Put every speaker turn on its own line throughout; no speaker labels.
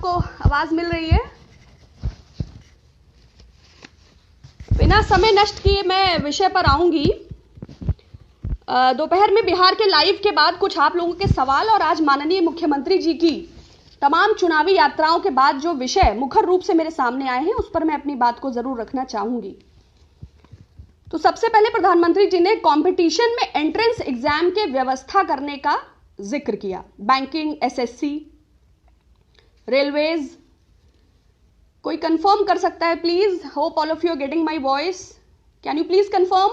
सबको आवाज मिल रही है? बिना समय नष्ट किए मैं विषय पर आऊंगी। दोपहर में बिहार के लाइव के बाद कुछ आप लोगों के सवाल और आज माननीय मुख्यमंत्री जी की तमाम चुनावी यात्राओं के बाद जो विषय मुखर रूप से मेरे सामने आए हैं उस पर मैं अपनी बात को जरूर रखना चाहूंगी। तो सबसे पहले प्रधानमंत्री जी ने कंपटीशन में एंट्रेंस एग्जाम के व्यवस्था करने का जिक्र किया। बैंकिंग, एसएससी, रेलवेज, कोई कंफर्म कर सकता है please? Hope all of you are getting my voice. Can you please confirm?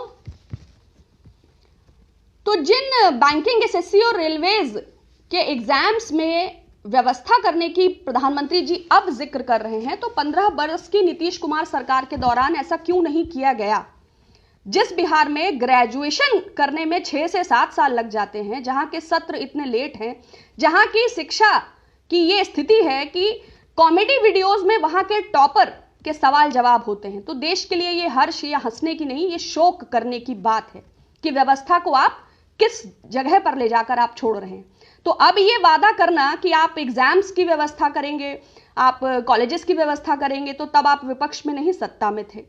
तो जिन बैंकिंग, एसएससी और रेलवेज के एग्जाम्स में व्यवस्था करने की प्रधानमंत्री जी अब जिक्र कर रहे हैं, तो 15 वर्ष की नीतीश कुमार सरकार के दौरान ऐसा क्यों नहीं किया गया? जिस बिहार में ग्रेजुएशन करने में 6 से 7 साल लग जाते हैं, जहां के सत्र इतने लेट हैं, जहां की शिक्षा की ये स्थिति है कि कॉमेडी वीडियोस में वहां के टॉपर के सवाल जवाब होते हैं, तो देश के लिए ये हर्ष या हंसने की नहीं, ये शोक करने की बात है कि व्यवस्था को आप किस जगह पर ले जाकर आप छोड़ रहे हैं। तो अब ये वादा करना कि आप एग्जाम्स की व्यवस्था करेंगे, आप कॉलेजेस की व्यवस्था करेंगे, तो तब आप विपक्ष में नहीं सत्ता में थे।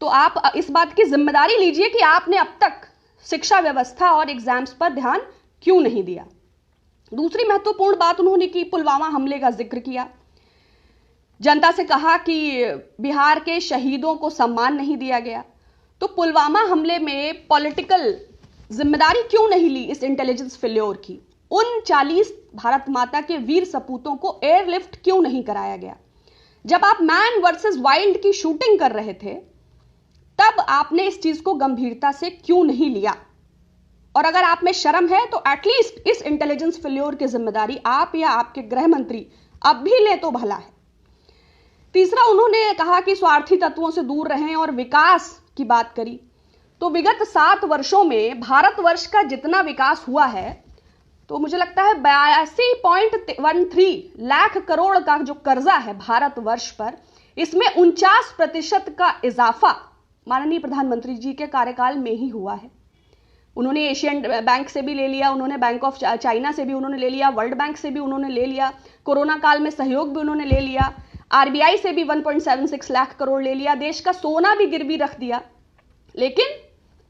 तो आप इस बात की जिम्मेदारी लीजिए कि आपने अब तक शिक्षा व्यवस्था और एग्जाम्स पर ध्यान क्यों नहीं दिया। दूसरी महत्वपूर्ण बात उन्होंने की, पुलवामा हमले का जिक्र किया। जनता से कहा कि बिहार के शहीदों को सम्मान नहीं दिया गया। तो पुलवामा हमले में पॉलिटिकल जिम्मेदारी क्यों नहीं ली इस इंटेलिजेंस फेल्योर की? उन 40 भारत माता के वीर सपूतों को एयरलिफ्ट क्यों नहीं कराया गया? जब आप मैन वर्सेस वाइल्ड की शूटिंग कर रहे थे तब आपने इस चीज को गंभीरता से क्यों नहीं लिया? और अगर आप में शर्म है तो एटलीस्ट इस इंटेलिजेंस फेल्योर की जिम्मेदारी आप या आपके गृह मंत्री अब भी ले तो भला है। तीसरा, उन्होंने कहा कि स्वार्थी तत्वों से दूर रहें और विकास की बात करी। तो विगत 7 वर्षों में भारतवर्ष का जितना विकास हुआ है, तो मुझे लगता है 82.13 लाख करोड़ का जो कर्जा है भारतवर्ष पर, इसमें 49% का इजाफा माननीय प्रधानमंत्री जी के कार्यकाल में ही हुआ है। उन्होंने एशियन बैंक से भी ले लिया, उन्होंने बैंक ऑफ चाइना से भी उन्होंने ले लिया, वर्ल्ड बैंक से भी उन्होंने ले लिया, कोरोना काल में सहयोग भी उन्होंने ले लिया, आरबीआई से भी 1.76 लाख करोड़ ले लिया, देश का सोना भी गिरवी रख दिया, लेकिन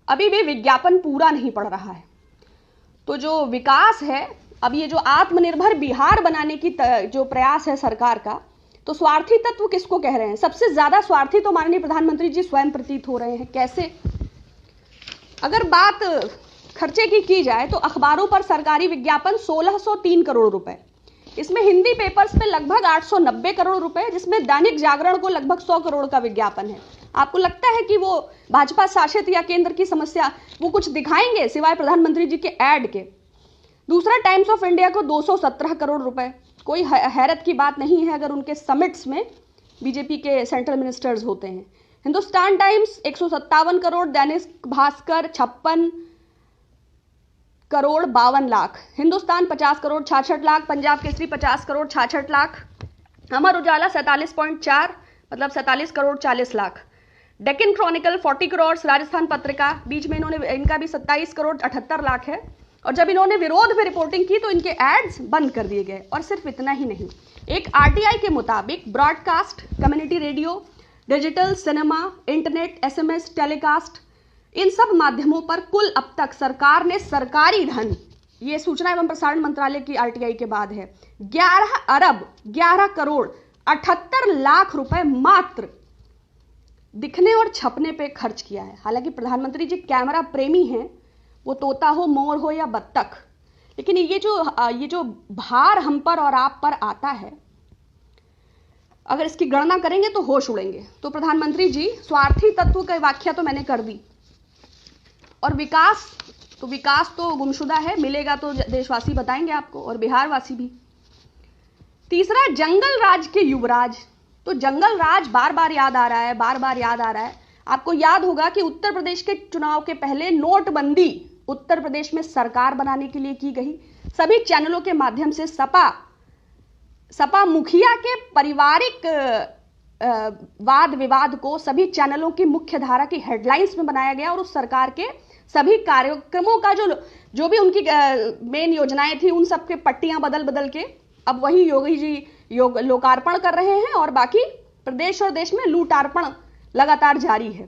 अभी भी विज्ञापन पूरा नहीं पड़ रहा है। तो जो विकास है, अब ये जो आत्मनिर्भर बिहार बनाने की जो प्रयास है सरकार का, तो स्वार्थी तत्व किसको कह रहे हैं? सबसे ज्यादा स्वार्थी तो माननीय प्रधानमंत्री जी स्वयं प्रतीत हो रहे हैं। कैसे? अगर बात खर्चे की जाए तो अखबारों पर सरकारी विज्ञापन 1603 करोड़ रुपए, इसमें हिंदी पेपर्स पे लगभग 890 करोड़ रुपए, जिसमें दैनिक जागरण को लगभग 100 करोड़ का विज्ञापन है। आपको लगता है कि वो भाजपा शासित या केंद्र की समस्या वो कुछ दिखाएंगे सिवाय प्रधानमंत्री जी के ऐड के? दूसरा, टाइम्स ऑफ इंडिया को 217 करोड़ रुपए। कोई हैरत की बात नहीं है अगर उनके समिट्स में बीजेपी के सेंट्रल मिनिस्टर्स होते हैं। हिंदुस्तान टाइम्स 157 करोड़, दैनिक भास्कर 56 करोड़ 52 लाख, हिंदुस्तान 50 करोड़ 66 लाख, पंजाब केसरी 50 करोड़ 66 लाख, अमर उजाला 47.4 मतलब 47 करोड़ 40 लाख, डेक्कन क्रॉनिकल 40 करोड़, राजस्थान पत्रिका बीच में इन्होंने इनका भी 27 करोड़ 78 लाख है। और जब इन्होंने विरोध में रिपोर्टिंग की तो इनके एड्स बंद कर दिए गए। और सिर्फ इतना ही नहीं, एक आरटीआई के मुताबिक broadcast, community radio, digital, cinema, internet, SMS, telecast, इन सब माध्यमों पर कुल अब तक सरकार ने सरकारी धन, ये सूचना एवं प्रसारण मंत्रालय की आरटीआई के बाद है, 11 अरब 11 करोड़ 78 लाख रुपए मात्र दिखने और छपने पे खर्च किया है। हालांकि प्रधानमंत्री जी कैमरा प्रेमी हैं, वो तोता हो, मोर हो या बत्तख, लेकिन ये जो भार हम पर और आप पर आता है, अगर इसकी गणना करेंगे तो होश उड़ेंगे। तो प्रधानमंत्री जी, स्वार्थी तत्व की व्याख्या तो मैंने कर दी। और विकास तो गुमशुदा है, मिलेगा तो देशवासी बताएंगे आपको और बिहार वासी भी। तीसरा, जंगल राज के युवराज। तो जंगल राज बार बार याद आ रहा है। आपको याद होगा कि उत्तर प्रदेश के चुनाव के पहले नोटबंदी उत्तर प्रदेश में सरकार बनाने के लिए की गई। सभी चैनलों के माध्यम से सपा मुखिया के पारिवारिक वाद विवाद को सभी चैनलों की मुख्य धारा की हेडलाइंस में बनाया गया और उस सरकार के सभी कार्यक्रमों का जो भी उनकी मेन योजनाएं थी उन सब के पट्टियां बदल के अब वही योगी जी लोकार्पण कर रहे हैं और बाकी प्रदेश और देश में लूटार्पण लगातार जारी है।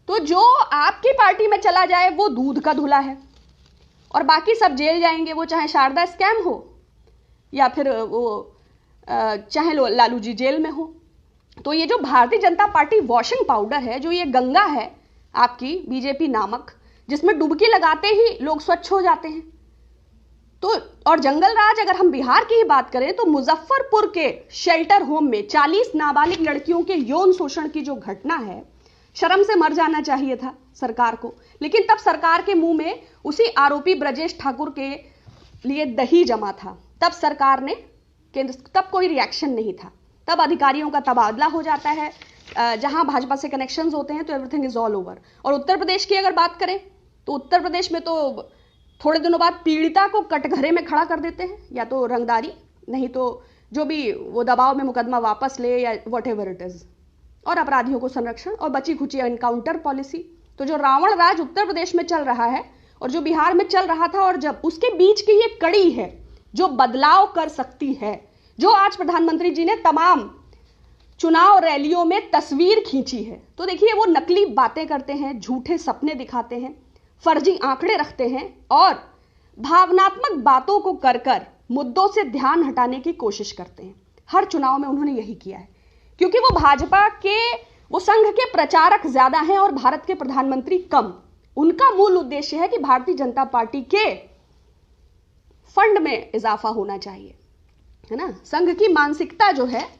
तो जो आपकी पार्टी में चला जाए वो दूध का धुला है और बाकी सब जेल जाएंगे, वो चाहे शारदा स्कैम हो या फिर वो चाहे लालू जी जेल में हो। तो ये जो Bharatiya Janata party washing powder है, जो ये गंगा है आपकी बीजेपी नामक, जिसमें डुबकी लगाते ही लोग स्वच्छ हो जाते हैं। तो और जंगल राज, अगर हम बिहार की ही बात करें तो मुजफ्फरपुर के शेल्टर होम में 40 नाबालिग लड़कियों के यौन शोषण की जो घटना है, शर्म से मर जाना चाहिए था सरकार को। लेकिन तब सरकार के मुंह में उसी आरोपी ब्रजेश ठाकुर के लिए दही जमा था। तब सरकार ने तब कोई रिएक्शन नहीं था। तब अधिकारियों का तबादला हो जाता है। जहां भाजपा से कनेक्शंस होते हैं तो एवरीथिंग इज ऑल ओवर। और उत्तर प्रदेश की अगर बात करें तो उत्तर प्रदेश में तो थोड़े दिनों बाद पीड़िता को कटघरे में खड़ा कर देते हैं, या तो रंगदारी, नहीं तो जो भी वो दबाव में मुकदमा वापस ले या व्हाटएवर इट इज, और अपराधियों को संरक्षण और बची खुची एनकाउंटर पॉलिसी। तो जो रावण राज उत्तर प्रदेश में चल रहा है और जो बिहार में चल रहा था, और जब उसके बीच की ये कड़ी है जो बदलाव कर सकती है, जो आज प्रधानमंत्री जी ने तमाम चुनाव रैलियों में तस्वीर खींची है। तो देखिए, वो नकली बातें करते हैं, झूठे सपने दिखाते हैं, फर्जी आंकड़े रखते हैं और भावनात्मक बातों को कर कर मुद्दों से ध्यान हटाने की कोशिश करते हैं। हर चुनाव में उन्होंने यही किया है, क्योंकि वो भाजपा के, वो संघ के प्रचारक ज्यादा हैं और भारत के प्रधानमंत्री कम। उनका मूल उद्देश्य है कि भारतीय जनता पार्टी के फंड में इजाफा होना चाहिए, है ना। संघ की मानसिकता जो है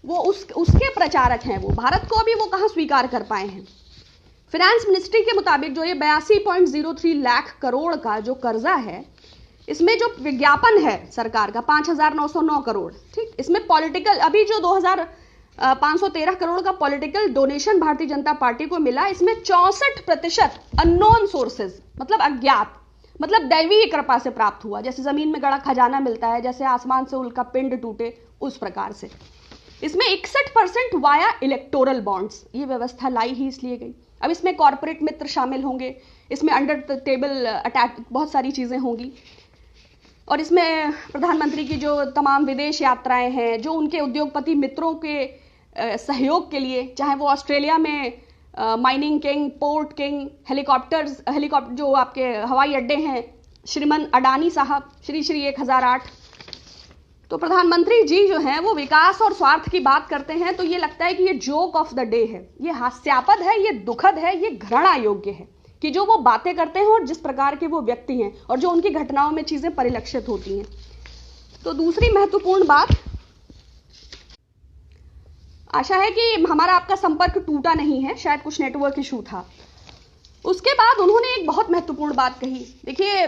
वो उसके प्रचारक हैं। वो भारत को अभी वो कहां स्वीकार कर पाए हैं। फाइनेंस मिनिस्ट्री के मुताबिक जो ये 82.03 लाख करोड़ का जो कर्जा है, इसमें जो विज्ञापन है सरकार का 5,909 करोड़, ठीक, इसमें पॉलिटिकल, अभी जो 2,513 करोड़ का political donation Bharatiya Janata party को मिला, इसमें 64% अननोन सोर्सेज, मतलब अज्ञात, मतलब दैवीय कृपा से प्राप्त हुआ। जैसे जमीन में गड़ा खजाना मिलता है, जैसे आसमान से उल्का पिंड टूटे, उस प्रकार से। इसमें 61% वाया इलेक्टोरल बॉन्ड्स, ये व्यवस्था लाई ही इसलिए गई। अब इसमें कॉर्पोरेट मित्र शामिल होंगे, इसमें अंडर टेबल अटैक, बहुत सारी चीजें होंगी, और इसमें प्रधानमंत्री की जो तमाम विदेश यात्राएं हैं, जो उनके उद्योगपति मित्रों के सहयोग के लिए, चाहे वो ऑस्ट्रेलिया में mining king, port king, helicopter जो आपके हवाई अड्डे हैं, श्रीमान अडानी साहब, श्री 1008। तो प्रधानमंत्री जी जो हैं वो विकास और स्वार्थ की बात करते हैं, तो ये लगता है कि ये जोक ऑफ द डे है, ये हास्यास्पद है, ये दुखद है, ये घृणा योग्य है कि जो वो बातें करते हैं और जिस प्रकार के वो व्यक्ति हैं और जो उनकी घटनाओं में चीजें परिलक्षित होती हैं। तो दूसरी महत्वपूर्ण बात, आशा है कि हमारा आपका संपर्क टूटा नहीं है, शायद कुछ नेटवर्क इशू था। उसके बाद उन्होंने एक बहुत महत्वपूर्ण बात कही। देखिए,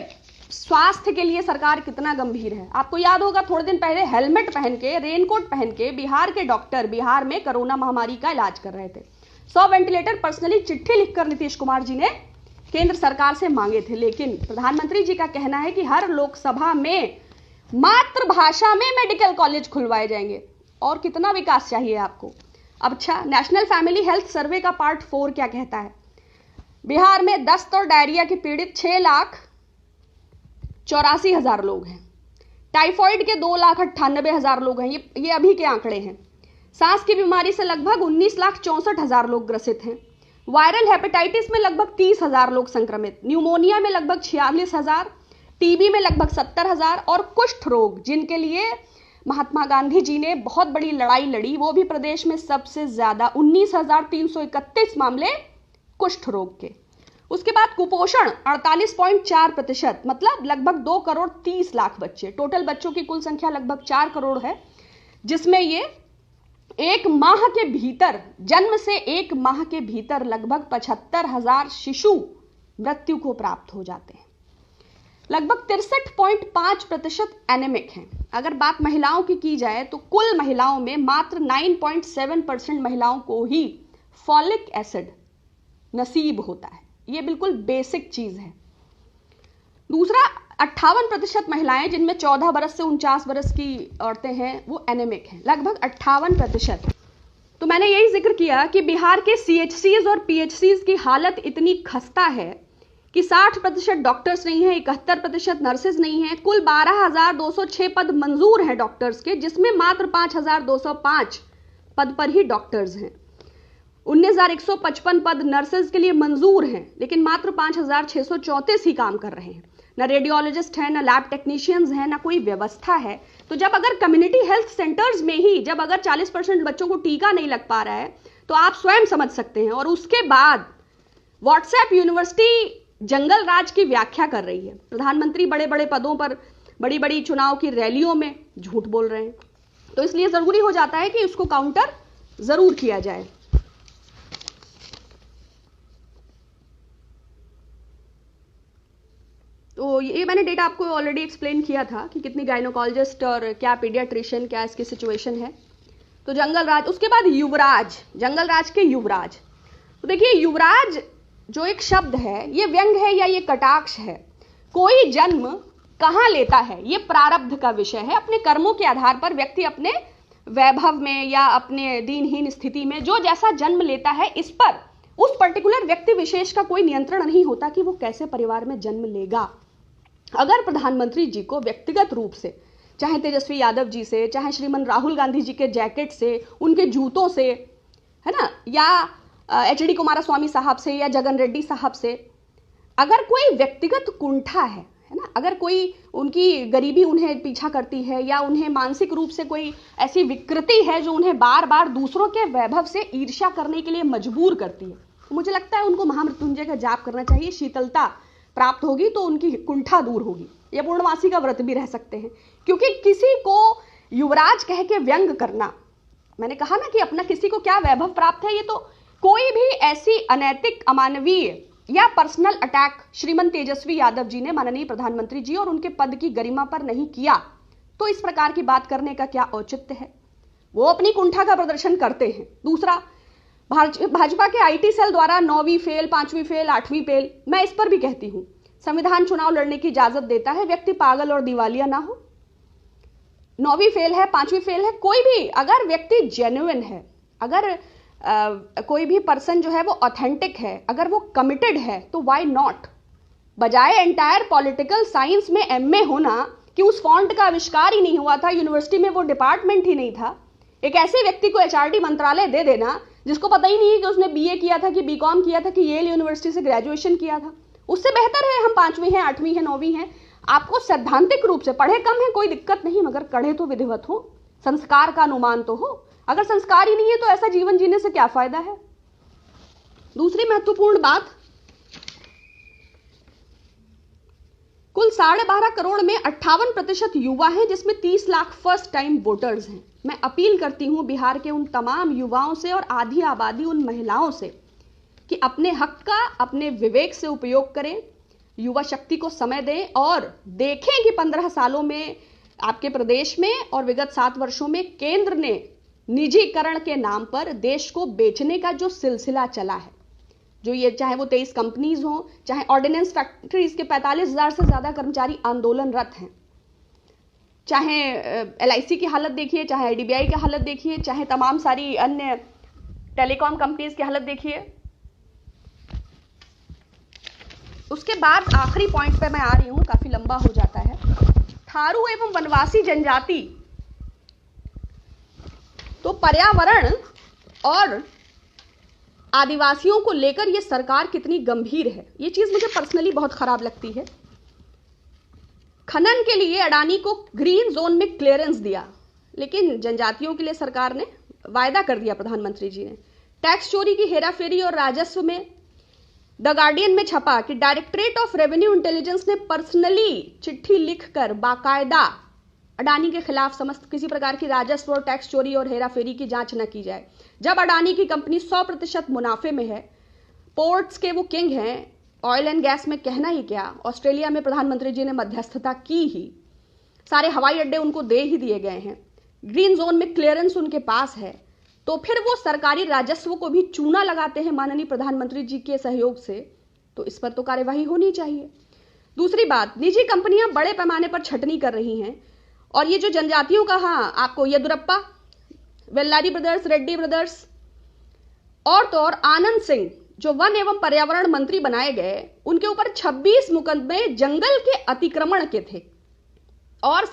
स्वास्थ्य के लिए सरकार कितना गंभीर है। आपको याद होगा थोड़े दिन पहले हेलमेट पहन के, रेनकोट पहन के बिहार के डॉक्टर बिहार में कोरोना महामारी का इलाज कर रहे थे। 100 वेंटिलेटर पर्सनली चिट्ठी लिखकर नीतीश कुमार जी ने केंद्र सरकार से मांगे थे। लेकिन प्रधानमंत्री जी का कहना है कि हर लोकसभा में मातृभाषा में मेडिकल कॉलेज खुलवाए जाएंगे। और कितना विकास चाहिए आपको। अब अच्छा, नेशनल फैमिली हेल्थ सर्वे का पार्ट 4 क्या कहता है? बिहार में दस्त और डायरिया के पीड़ित 6,84,000 लोग हैं। टाइफॉइड के 2,98,000 लोग हैं। ये अभी के आंकड़े हैं। सांस की बीमारी से लगभग 19,64,000 लोग ग्रसित हैं। वायरल हेपेटाइटिस में लगभग 30,000 लोग संक्रमित, न्यूमोनिया में लगभग 46,000, टीबी में लगभग 70,000 और कुष्ठ रोग, जिनके लिए महात्मा गांधी जी ने बहुत बड़ी लड़ाई लड़ी, वो भी प्रदेश में सबसे ज्यादा 19,331 मामले कुष्ठ रोग के। उसके बाद कुपोषण 48.4%, मतलब लगभग 2,30,00,000 बच्चे। टोटल बच्चों की कुल संख्या लगभग 4 करोड़ है, जिसमें ये एक माह के भीतर, जन्म से एक माह के भीतर लगभग 75,000 शिशु मृत्यु को प्राप्त हो जाते हैं। लगभग 63.5% एनेमिक हैं। अगर बात महिलाओं की जाए तो कुल महिलाओं में मात्र 9.7% महिलाओं को ही फॉलिक एसिड नसीब होता है। यह बिल्कुल बेसिक चीज है। दूसरा, 58% महिलाएं जिनमें 14 बरस से 49 बरस की औरतें हैं वो एनेमिक हैं, लगभग 58%। तो मैंने यही जिक्र किया कि बिहार के CHCs और PHCs की हालत इतनी खस्ता है कि 60% डॉक्टर्स नहीं है, 71% नर्सेज नहीं है। कुल 12,206 पद मंजूर हैं डॉक्टर्स के, जिसमें मात्र 5,205 पद पर ही डॉक्टर्स हैं। 19,155 पद नर्सेज के लिए मंजूर हैं, लेकिन मात्र 5,634 ही काम कर रहे हैं। ना रेडियोलॉजिस्ट है, ना लैब टेक्नीशियंस है, ना कोई व्यवस्था है। तो जब अगर कम्युनिटी हेल्थ सेंटर्स में ही जब अगर 40% बच्चों को टीका नहीं लग पा रहा है, तो आप स्वयं समझ सकते हैं। और उसके बाद व्हाट्सएप यूनिवर्सिटी जंगल राज की व्याख्या कर रही है। प्रधानमंत्री बड़े बड़े पदों पर बड़ी बड़ी चुनाव की रैलियों में झूठ बोल रहे हैं, तो इसलिए जरूरी हो जाता है कि उसको काउंटर जरूर किया जाए। तो ये मैंने डेटा आपको ऑलरेडी एक्सप्लेन किया था कि कितनी गायनोकोलॉजिस्ट और क्या पीडियाट्रिशियन, क्या इसकी सिचुएशन है। तो जंगल राज, उसके बाद युवराज, जंगल राज के युवराज। तो देखिए, युवराज जो एक शब्द है, ये व्यंग है या ये कटाक्ष है? कोई जन्म कहां लेता है, ये प्रारब्ध का विषय है। अपने कर्मों के आधार पर व्यक्ति अपने वैभव में या अपने दीनहीन स्थिति में जो जैसा जन्म लेता है, इस पर उस पर्टिकुलर व्यक्ति विशेष का कोई नियंत्रण नहीं होता कि वो कैसे परिवार में जन्म लेगा। अगर प्रधानमंत्री जी को व्यक्तिगत रूप से, चाहे तेजस्वी यादव जी से, चाहे श्रीमान राहुल गांधी जी के जैकेट से, उनके जूतों से, है ना, या एचडी कुमारस्वामी साहब से या जगन रेड्डी साहब से अगर कोई व्यक्तिगत कुंठा है ना, अगर कोई उनकी गरीबी उन्हें पीछा करती है या उन्हें मानसिक रूप से कोई ऐसी विकृति है जो उन्हें बार बार दूसरों के वैभव से ईर्ष्या करने के लिए मजबूर करती है, तो मुझे लगता है उनको महामृत्युंजय का जाप करना चाहिए। शीतलता प्राप्त होगी तो उनकी कुंठा दूर होगी। या पूर्णमासी का व्रत भी रह सकते हैं, क्योंकि किसी को युवराज कह के व्यंग करना, मैंने कहा ना कि अपना किसी को क्या वैभव प्राप्त है, ये तो कोई भी ऐसी अनैतिक, अमानवीय या पर्सनल अटैक श्रीमान तेजस्वी यादव जी ने माननीय प्रधानमंत्री जी और उनके पद की गरिमा पर नहीं किया, तो इस प्रकार की बात करने का क्या औचित्य है? वो अपनी कुंठा का प्रदर्शन करते हैं। दूसरा, भाजपा के आईटी सेल द्वारा 9वीं फेल, 5वीं फेल, 8वीं फेल, मैं इस पर भी कहती हूं, संविधान चुनाव लड़ने की इजाजत देता है, व्यक्ति पागल और दिवालिया ना हो। 9वीं फेल है, 5वीं फेल है, कोई भी अगर व्यक्ति जेन्युइन है, अगर कोई भी पर्सन जो है वो ऑथेंटिक है, अगर वो कमिटेड है, तो व्हाई नॉट? बजाय एंटायर पॉलिटिकल साइंस में एमए होना कि उस फॉन्ट का आविष्कार ही नहीं हुआ था, यूनिवर्सिटी में वो डिपार्टमेंट ही नहीं था, एक ऐसे व्यक्ति को एचआरडी मंत्रालय दे देना जिसको पता ही नहीं है कि उसने बीए किया था कि बीकॉम किया था कि येल यूनिवर्सिटी से ग्रेजुएशन किया था, उससे बेहतर है हम 5वीं हैं, 8वीं हैं, 9वीं हैं। आपको सैद्धांतिक रूप से पढ़े कम है कोई दिक्कत नहीं, मगर कढ़े तो विधिवत हो, संस्कार का अनुमान तो हो। अगर संस्कार ही नहीं है तो ऐसा जीवन जीने से क्या फायदा है? दूसरी महत्वपूर्ण बात, कुल 12.5 करोड़ में 58% युवा हैं, जिसमें 30 लाख फर्स्ट टाइम वोटर्स हैं। मैं अपील करती हूं बिहार के उन तमाम युवाओं से और आधी आबादी उन महिलाओं से कि अपने हक का अपने विवेक से उपयोग करें, युवा शक्ति को समय दें और देखें कि 15 सालों में आपके प्रदेश में और विगत 7 वर्षों में केंद्र ने निजीकरण के नाम पर देश को बेचने का जो सिलसिला चला है, जो ये चाहे वो 23 कंपनीज हो, चाहे ऑर्डिनेंस फैक्ट्रीज के 45,000 से ज्यादा कर्मचारी आंदोलनरत हैं, चाहे एलआईसी की हालत देखिए, चाहे आईडीबीआई की हालत देखिए, चाहे तमाम सारी अन्य टेलीकॉम कंपनीज की हालत देखिए। उसके बाद आखिरी पॉइंट पे मैं आ रही हूं, काफी लंबा हो जाता है। थारू एवं वनवासी जनजाति, तो पर्यावरण और आदिवासियों को लेकर यह सरकार कितनी गंभीर है, यह चीज मुझे पर्सनली बहुत खराब लगती है। खनन के लिए अडानी को ग्रीन जोन में क्लियरेंस दिया, लेकिन जनजातियों के लिए सरकार ने वायदा कर दिया, प्रधानमंत्री जी ने। टैक्स चोरी की हेराफेरी और राजस्व में द गार्डियन में छपा कि डायरेक्टरेट ऑफ रेवेन्यू इंटेलिजेंस ने पर्सनली चिट्ठी लिखकर बाकायदा अडानी के खिलाफ समस्त किसी प्रकार की राजस्व और टैक्स चोरी और हेराफेरी की जांच न की जाए। जब अडानी की कंपनी 100% मुनाफे में है, पोर्ट्स के वो किंग हैं, ऑयल एंड गैस में कहना ही क्या, ऑस्ट्रेलिया में प्रधानमंत्री जी ने मध्यस्थता की ही, सारे हवाई अड्डे उनको दे ही दिए गए हैं, ग्रीन जोन में क्लियरेंस उनके पास है, तो फिर वो सरकारी राजस्व को भी चूना लगाते हैं माननीय प्रधानमंत्री जी के सहयोग से, तो इस पर तो कार्यवाही होनी चाहिए। दूसरी बात, निजी कंपनियां बड़े पैमाने पर छटनी कर रही हैं, और ये जो जनजातियों का, हाँ आपको येदुरप्पा, वेल्लारी ब्रदर्स, रेड्डी ब्रदर्स और तो और आनंद सिंह, जो वन एवं पर्यावरण मंत्री बनाए गए उनके ऊपर 26 मुकदमे जंगल के अतिक्रमण के थे। और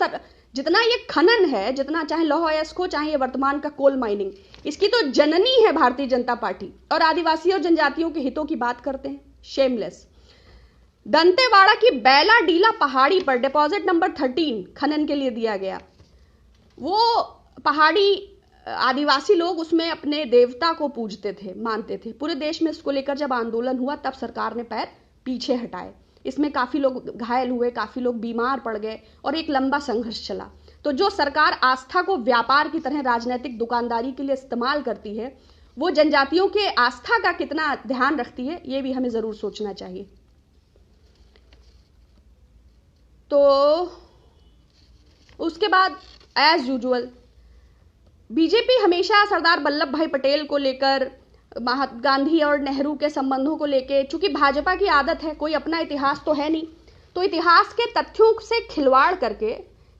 जितना ये खनन है, जितना चाहे लौह अयस्क हो, चाहे ये वर्तमान का कोल माइनिंग, इसकी तो जननी है भारतीय जनता पार्टी। और आदिवासी और जनजातियों के हितों की बात करते हैं, शेमलेस। दंतेवाड़ा की बैला डीला पहाड़ी पर डिपॉजिट नंबर 13 खनन के लिए दिया गया। वो पहाड़ी आदिवासी लोग उसमें अपने देवता को पूजते थे, मानते थे। पूरे देश में इसको लेकर जब आंदोलन हुआ तब सरकार ने पैर पीछे हटाए। इसमें काफी लोग घायल हुए, काफी लोग बीमार पड़ गए और एक लंबा संघर्ष चला। तो जो सरकार आस्था को व्यापार की तरह राजनीतिक दुकानदारी के लिए इस्तेमाल करती है, वो जनजातियों के आस्था का कितना ध्यान रखती है, ये भी हमें जरूर सोचना चाहिए। तो उसके बाद एज यूजुअल बीजेपी हमेशा सरदार वल्लभ भाई पटेल को लेकर, महात्मा गांधी और नेहरू के संबंधों को लेकर, चूंकि भाजपा की आदत है, कोई अपना इतिहास तो है नहीं, तो इतिहास के तथ्यों से खिलवाड़ करके,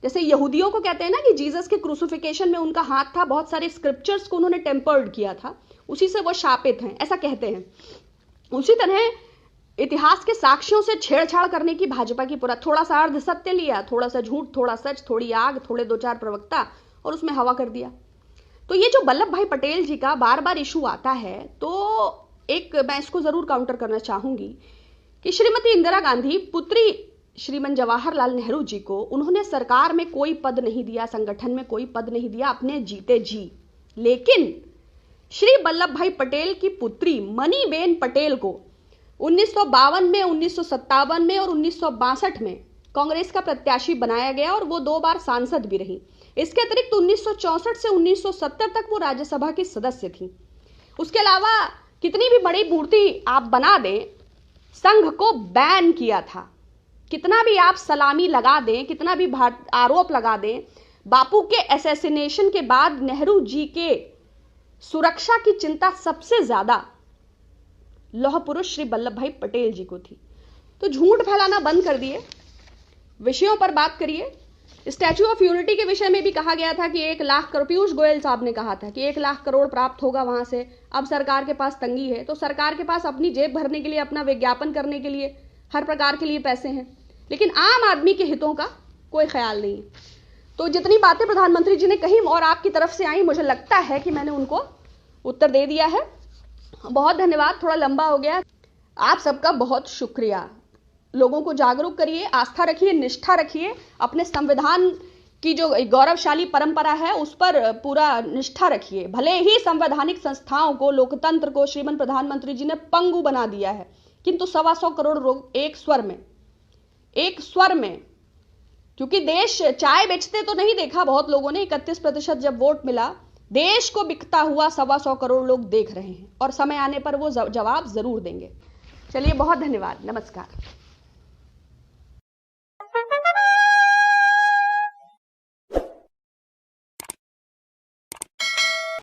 जैसे यहूदियों को कहते हैं ना कि जीसस के क्रूसिफिकेशन में उनका हाथ था, बहुत सारे स्क्रिप्चर्स को उन्होंने टेम्पर्ड किया था, उसी से वो शापित हैं, ऐसा कहते हैं। उसी तरह इतिहास के साक्ष्यों से छेड़छाड़ करने की भाजपा की पूरा, थोड़ा सा अर्ध सत्य लिया, थोड़ा सा झूठ, थोड़ा सच, थोड़ी आग, थोड़े 2-4 प्रवक्ता, और उसमें हवा कर दिया। तो ये जो वल्लभ भाई पटेल जी का बार बार इशू आता है, तो एक मैं इसको जरूर काउंटर करना चाहूंगी कि श्रीमती इंदिरा गांधी पुत्री श्रीमान जवाहरलाल नेहरू जी को उन्होंने सरकार में कोई पद नहीं दिया, संगठन में कोई पद नहीं दिया अपने जीते जी। लेकिन श्री वल्लभ भाई पटेल की पुत्री मणिबेन पटेल को 1952 में, 1957 में और 1962 में कांग्रेस का प्रत्याशी बनाया गया और वो 2 बार सांसद भी रही। इसके अतिरिक्त 1964 से 1970 तक वो राज्यसभा की सदस्य थी। उसके अलावा कितनी भी बड़ी मूर्ति आप बना दें, संघ को बैन किया था। कितना भी आप सलामी लगा दें, कितना भी आरोप लगा दें, बापू के असैसिनेशन के बाद नेहरू जी के सुरक्षा की चिंता सबसे ज्यादा लौह पुरुष श्री वल्लभ भाई पटेल जी को थी। तो झूठ फैलाना बंद कर दिए, विषयों पर बात करिए। स्टैच्यू ऑफ यूनिटी के विषय में भी कहा गया था कि 1 लाख करोड़, पीयूष गोयल साहब ने कहा था कि 1 लाख करोड़ प्राप्त होगा वहां से। अब सरकार के पास तंगी है, तो सरकार के पास अपनी जेब भरने के लिए, अपना विज्ञापन करने के लिए, हर प्रकार के लिए पैसे हैं, लेकिन आम आदमी के हितों का कोई ख्याल नहीं है। तो जितनी बातें प्रधानमंत्री जी ने कही और आपकी तरफ से आई, मुझे लगता है कि मैंने उनको उत्तर दे दिया है। बहुत धन्यवाद, थोड़ा लंबा हो गया। आप सबका बहुत शुक्रिया। लोगों को जागरूक करिए, आस्था रखिए, निष्ठा रखिए, अपने संविधान की जो गौरवशाली परंपरा है उस पर पूरा निष्ठा रखिए। भले ही संवैधानिक संस्थाओं को, लोकतंत्र को श्रीमान प्रधानमंत्री जी ने पंगु बना दिया है, किंतु 125 करोड़ लोग एक स्वर में, क्योंकि देश चाय बेचते तो नहीं देखा बहुत लोगों ने, 31% जब वोट मिला, देश को बिकता हुआ 125 करोड़ लोग देख रहे हैं और समय आने पर वो जवाब जरूर देंगे। चलिए, बहुत धन्यवाद, नमस्कार।